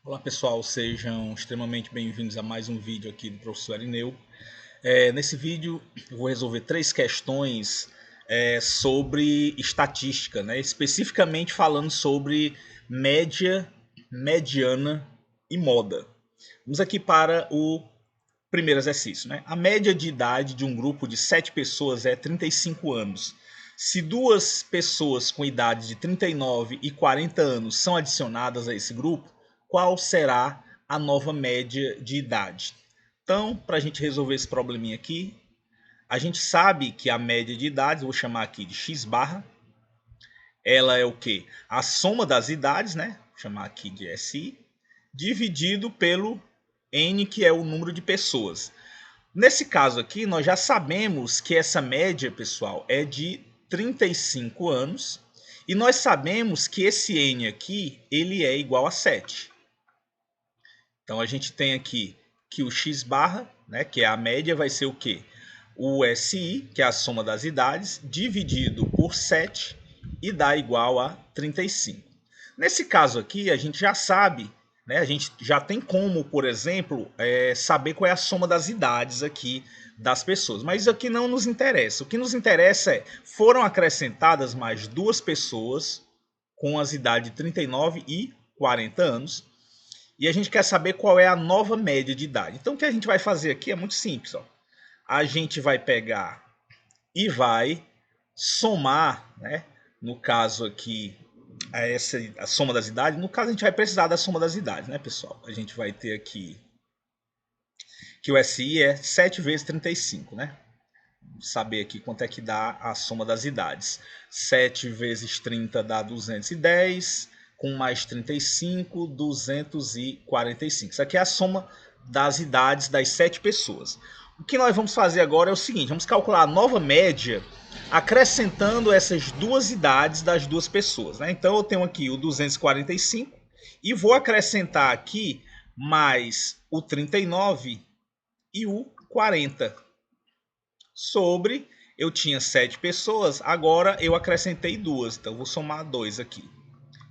Olá pessoal, sejam extremamente bem-vindos a mais um vídeo aqui do professor Arineu. Nesse vídeo eu vou resolver três questões sobre estatística, né? Especificamente falando sobre média, mediana e moda. Vamos aqui para o primeiro exercício, né? A média de idade de um grupo de 7 pessoas é 35 anos. Se duas pessoas com idade de 39 e 40 anos são adicionadas a esse grupo, qual será a nova média de idade? Então, para a gente resolver esse probleminha aqui, a gente sabe que a média de idades, vou chamar aqui de x barra, ela é o quê? A soma das idades, né? Vou chamar aqui de SI, dividido pelo N, que é o número de pessoas. Nesse caso aqui, nós já sabemos que essa média, pessoal, é de 35 anos. E nós sabemos que esse N aqui, ele é igual a 7. Então, a gente tem aqui que o x barra, né, que é a média, vai ser o quê? O SI, que é a soma das idades, dividido por 7 e dá igual a 35. Nesse caso aqui, a gente já sabe, né, a gente já tem como, por exemplo, saber qual é a soma das idades aqui das pessoas. Mas isso aqui não nos interessa. O que nos interessa é, foram acrescentadas mais duas pessoas com as idades de 39 e 40 anos, e a gente quer saber qual é a nova média de idade. Então o que a gente vai fazer aqui é muito simples. Ó. A gente vai pegar e vai somar, né? No caso aqui, a soma das idades. No caso, a gente vai precisar da soma das idades, né, pessoal? A gente vai ter aqui que o SI é 7 vezes 35, né? Vamos saber aqui quanto é que dá a soma das idades. 7 vezes 30 dá 210, com mais 35, 245. Isso aqui é a soma das idades das 7 pessoas. O que nós vamos fazer agora é o seguinte, vamos calcular a nova média acrescentando essas duas idades das duas pessoas, né? Então eu tenho aqui o 245 e vou acrescentar aqui mais o 39 e o 40 sobre, eu tinha 7 pessoas, agora eu acrescentei duas, então vou somar 2 aqui.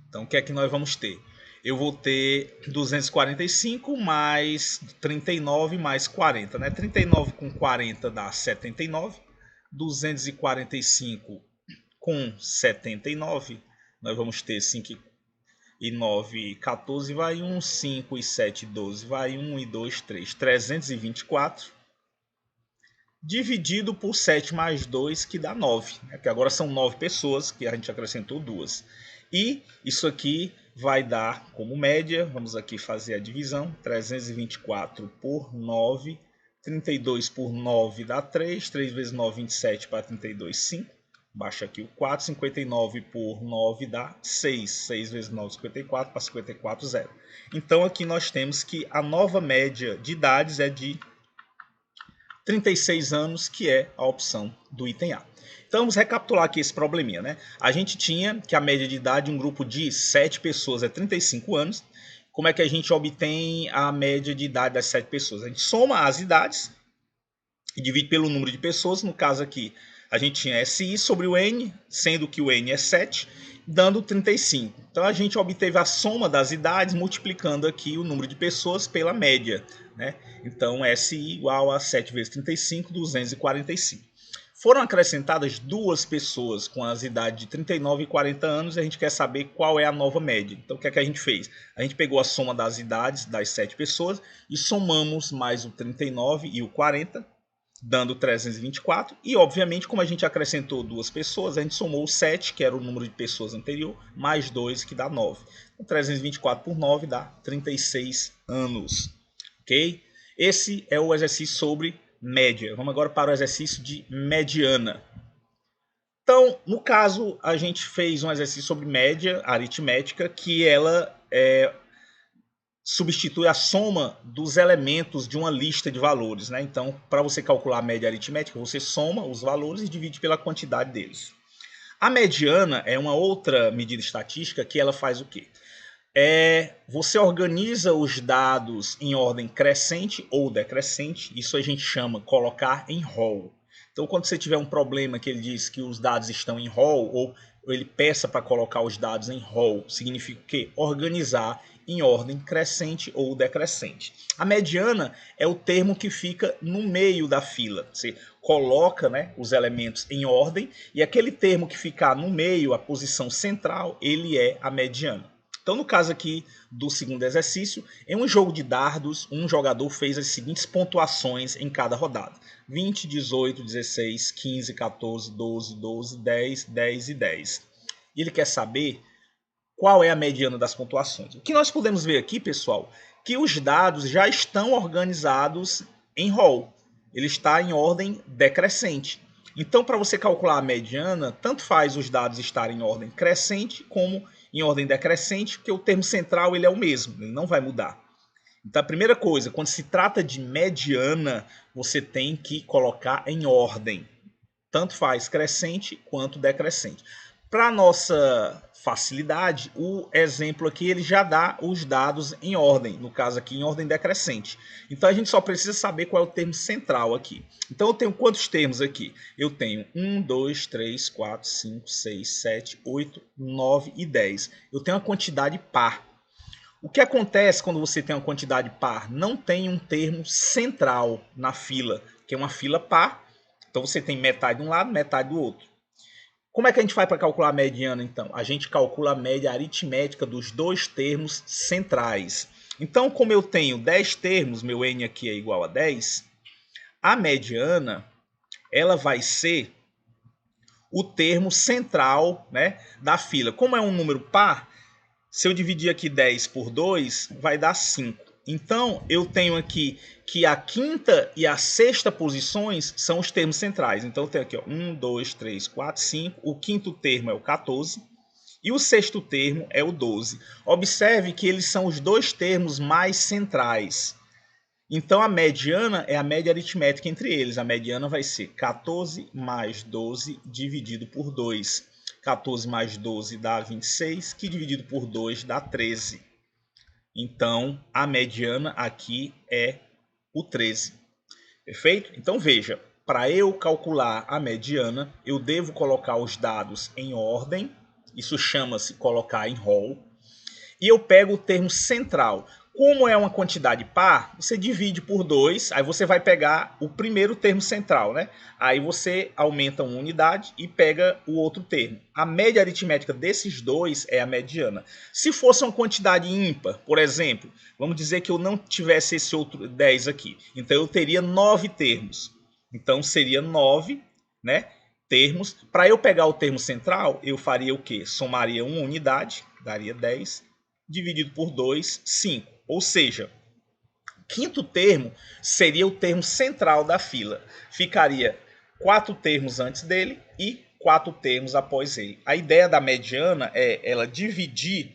Então o que é que nós vamos ter? Eu vou ter 245 mais 39 mais 40, né? 39 com 40 dá 79, 245 com 79, nós vamos ter 5 e 9, 14 vai 1, 5 e 7, 12 vai 1 e 2, 3, 324 dividido por 7 mais 2, que dá 9. Né? Que agora são 9 pessoas, que a gente acrescentou duas. E isso aqui vai dar como média, vamos aqui fazer a divisão, 324 por 9, 32 por 9 dá 3, 3 vezes 9, 27 para 32, 5. Baixa aqui o 4, 59 por 9 dá 6, 6 vezes 9, 54 para 54, 0. Então aqui nós temos que a nova média de idades é de 36 anos, que é a opção do item A. Então vamos recapitular aqui esse probleminha, né? A gente tinha que a média de idade de um grupo de 7 pessoas é 35 anos. Como é que a gente obtém a média de idade das 7 pessoas? A gente soma as idades e divide pelo número de pessoas. No caso aqui, a gente tinha SI sobre o N, sendo que o N é 7, dando 35. Então a gente obteve a soma das idades multiplicando aqui o número de pessoas pela média, né? Então SI igual a 7 vezes 35, 245. Foram acrescentadas duas pessoas com as idades de 39 e 40 anos e a gente quer saber qual é a nova média. Então o que é que a gente fez? A gente pegou a soma das idades das 7 pessoas e somamos mais o 39 e o 40, dando 324. E, obviamente, como a gente acrescentou duas pessoas, a gente somou o 7, que era o número de pessoas anterior, mais 2, que dá 9. Então, 324 por 9 dá 36 anos. Ok? Esse é o exercício sobre média. Vamos agora para o exercício de mediana. Então, no caso, a gente fez um exercício sobre média aritmética, que ela substitui a soma dos elementos de uma lista de valores, né? Então, para você calcular a média aritmética, você soma os valores e divide pela quantidade deles. A mediana é uma outra medida estatística que ela faz o quê? Você organiza os dados em ordem crescente ou decrescente, isso a gente chama colocar em rol. Então, quando você tiver um problema que ele diz que os dados estão em rol, ou ele peça para colocar os dados em rol, significa o quê? Organizar em ordem crescente ou decrescente. A mediana é o termo que fica no meio da fila. Você coloca, né, os elementos em ordem e aquele termo que ficar no meio, a posição central, ele é a mediana. Então, no caso aqui do segundo exercício, em um jogo de dardos, um jogador fez as seguintes pontuações em cada rodada: 20, 18, 16, 15, 14, 12, 12, 10, 10 e 10. E ele quer saber qual é a mediana das pontuações. O que nós podemos ver aqui, pessoal, que os dados já estão organizados em rol. Ele está em ordem decrescente. Então, para você calcular a mediana, tanto faz os dados estarem em ordem crescente como em ordem decrescente, porque o termo central ele é o mesmo, ele não vai mudar. Então, a primeira coisa, quando se trata de mediana, você tem que colocar em ordem. Tanto faz crescente quanto decrescente. Para nossa facilidade, o exemplo aqui ele já dá os dados em ordem, no caso aqui em ordem decrescente. Então a gente só precisa saber qual é o termo central aqui. Então eu tenho quantos termos aqui? Eu tenho 1, 2, 3, 4, 5, 6, 7, 8, 9 e 10. Eu tenho uma quantidade par. O que acontece quando você tem uma quantidade par? Não tem um termo central na fila, que é uma fila par. Então você tem metade de um lado, metade do outro. Como é que a gente faz para calcular a mediana, então? A gente calcula a média aritmética dos dois termos centrais. Então, como eu tenho 10 termos, meu n aqui é igual a 10, a mediana ela vai ser o termo central, né, da fila. Como é um número par, se eu dividir aqui 10 por 2, vai dar 5. Então, eu tenho aqui que a quinta e a sexta posições são os termos centrais. Então, eu tenho aqui ó, 1, 2, 3, 4, 5. O quinto termo é o 14 e o sexto termo é o 12. Observe que eles são os dois termos mais centrais. Então, a mediana é a média aritmética entre eles. A mediana vai ser 14 mais 12 dividido por 2. 14 mais 12 dá 26, que dividido por 2 dá 13. Então, a mediana aqui é o 13. Perfeito? Então, veja, para eu calcular a mediana, eu devo colocar os dados em ordem. Isso chama-se colocar em rol. E eu pego o termo central. Como é uma quantidade par, você divide por 2, aí você vai pegar o primeiro termo central, né? Aí você aumenta uma unidade e pega o outro termo. A média aritmética desses dois é a mediana. Se fosse uma quantidade ímpar, por exemplo, vamos dizer que eu não tivesse esse outro 10 aqui. Então eu teria 9 termos. Então seria 9, né, termos. Para eu pegar o termo central, eu faria o quê? Somaria uma unidade, daria 10, dividido por 2, 5. Ou seja, o quinto termo seria o termo central da fila. Ficaria 4 termos antes dele e 4 termos após ele. A ideia da mediana é ela dividir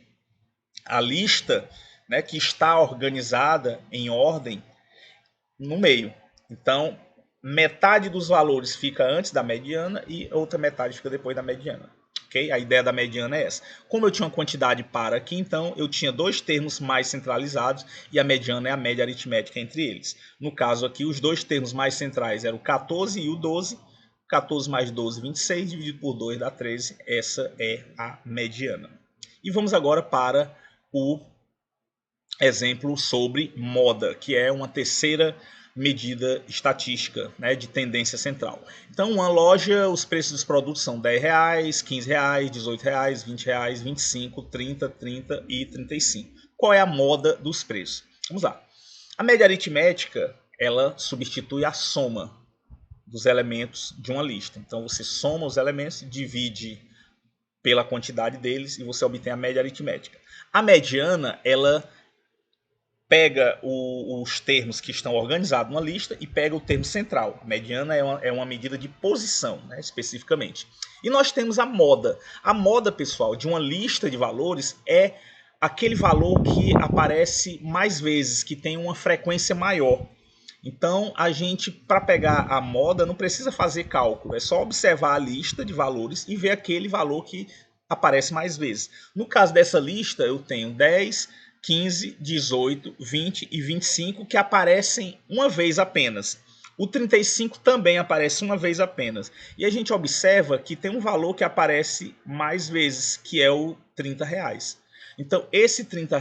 a lista, né, que está organizada em ordem no meio. Então, metade dos valores fica antes da mediana e outra metade fica depois da mediana. Okay? A ideia da mediana é essa. Como eu tinha uma quantidade par aqui, então eu tinha dois termos mais centralizados e a mediana é a média aritmética entre eles. No caso aqui, os dois termos mais centrais eram o 14 e o 12. 14 mais 12, 26, dividido por 2 dá 13. Essa é a mediana. E vamos agora para o exemplo sobre moda, que é uma terceira medida estatística, né, de tendência central. Então, uma loja, os preços dos produtos são R$10, R$15, R$18, R$20, R$25, R$30, R$30 e R$35. Qual é a moda dos preços? Vamos lá. A média aritmética, ela substitui a soma dos elementos de uma lista. Então, você soma os elementos, divide pela quantidade deles e você obtém a média aritmética. A mediana, ela pega os termos que estão organizados numa lista e pega o termo central. A mediana é uma medida de posição, né, especificamente. E nós temos a moda. A moda, pessoal, de uma lista de valores é aquele valor que aparece mais vezes, que tem uma frequência maior. Então, a gente, para pegar a moda, não precisa fazer cálculo. É só observar a lista de valores e ver aquele valor que aparece mais vezes. No caso dessa lista, eu tenho 10, 15, 18, 20 e 25 que aparecem uma vez apenas. O 35 também aparece uma vez apenas. E a gente observa que tem um valor que aparece mais vezes, que é o R$30. Então, esse R$ 30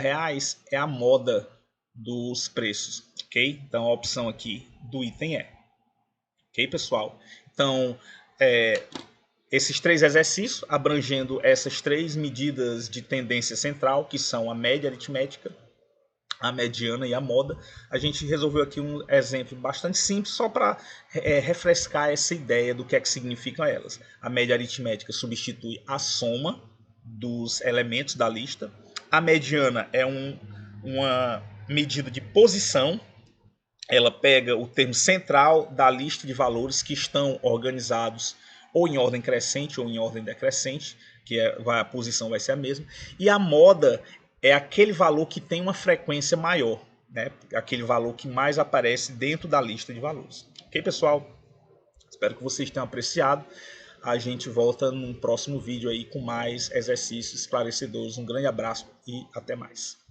é a moda dos preços, ok? Então, a opção aqui do item é. Ok, pessoal? Então, esses 3 exercícios, abrangendo essas 3 medidas de tendência central, que são a média aritmética, a mediana e a moda, a gente resolveu aqui um exemplo bastante simples só para refrescar essa ideia do que é que significam elas. A média aritmética substitui a soma dos elementos da lista. A mediana é uma medida de posição. Ela pega o termo central da lista de valores que estão organizados ou em ordem crescente ou em ordem decrescente, que a posição vai ser a mesma. E a moda é aquele valor que tem uma frequência maior, né? Aquele valor que mais aparece dentro da lista de valores. Ok, pessoal? Espero que vocês tenham apreciado. A gente volta num próximo vídeo aí com mais exercícios esclarecedores. Um grande abraço e até mais.